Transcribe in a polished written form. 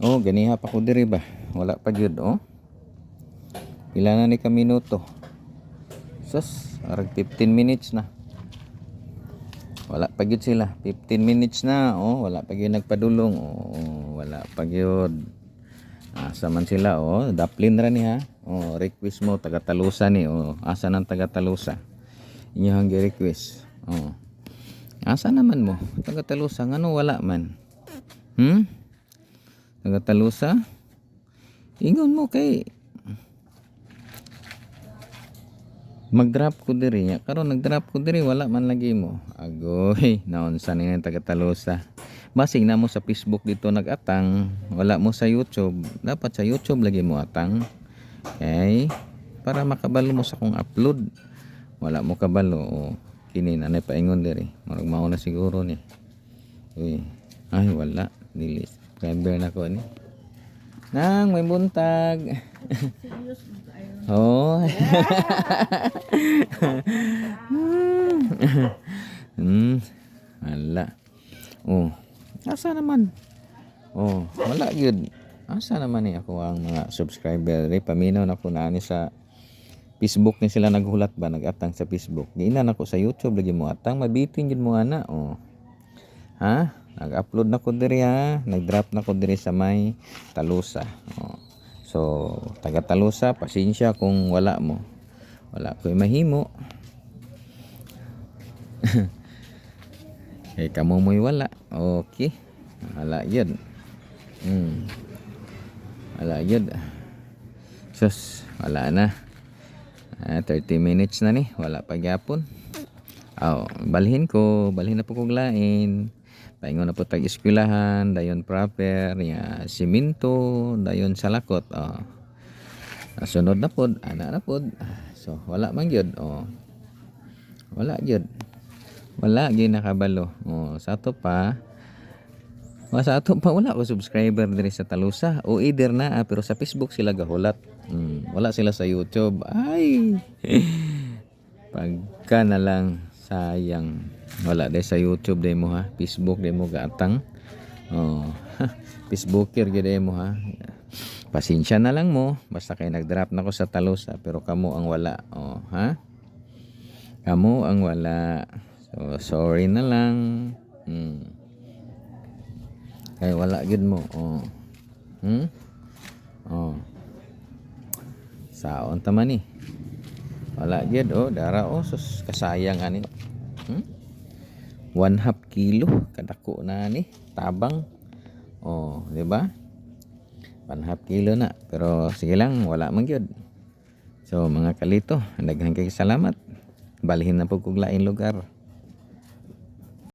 Oh, ganiha pa ko diri ba? Wala pa gyud oh. Pila na ni ka minuto? Sus, arag 15 minutes na. Wala pa gyud sila. 15 minutes na. Oh, wala pa gyud nagpadulong. Oh, wala pa gyud. Asa man sila oh, daplin ra ni ha. Oh, request mo taga Talusa ni oh. Asa nang taga Talusa? Inyo hang request. Oh. Asa naman mo? Taga Talusa ngano wala man? Taga Talusa? Ingon mo kay mag-drop ko diri nya. Karon nag-drop ko diri wala man lagi mo. Agoy, naunsa ni taga Talusa. Basig na mo sa Facebook dito nag-atang, wala mo sa YouTube. Dapat sa YouTube lagi mo atang. Okay? Para makabalo mo sa kung upload. Wala mo kabalo. O, kini na paingon diri. Marag mao na siguro ni. Uy. Ay wala. Dili. Subscriber na ko ni. Nang may buntag. Oh. Wala. Oh. Asa naman? Oh, wala gyud. Asa naman ni ako ang mga subscriber? Paminaw na ko na ni sa Facebook ni sila naghulat ba nagatang sa Facebook. Giinan ako sa YouTube lagi mo atang mabitin gyud mo ana. Oh. Ha? Nag-upload na ko diri ha. Nag-drop na ko diri sa may Talusa. Oh. So, taga Talusa, pasensya kung wala mo. Wala ko'y mahimo. Kay kamo mo'y wala. Okay. Wala yun. Wala yun. Sus, wala na. 30 minutes na ni. Wala pa gyapon. Oh, balhin na po kong lain. Paingon na po tag eskwelahan, dayon proper, ya simento, dayon salakot. Oh. Sunod na pod, ana na pod. So wala man gyud. Oh. Wala gyud. Wala gyud nakabalo. Oh, sa ato pa. Sa ato pa wala ko subscriber diri sa Talusa. O either na pero sa Facebook sila gahulat. Wala sila sa YouTube. Ay. Pagka na lang sayang. Wala day sa YouTube day mo ha. Facebook day mo gaatang. Oh. Facebooker gyud day mo ha. Pasensya na lang mo basta kay nag-drop na ko sa Talusa pero kamo ang wala. Oh, ha? Kamo ang wala. So sorry na lang. Kay wala gyud mo. Oh. Oh. Saon ta man ni? Wala gyud oh, dara oh sus kasayang ani. 1/2 kilo kadako na ni tabang. Oh, di ba? 1/2 kilo na. Pero sige lang, wala man gyud. So mga kalito, daghang kay salamat. Balhin na po kog lain lugar.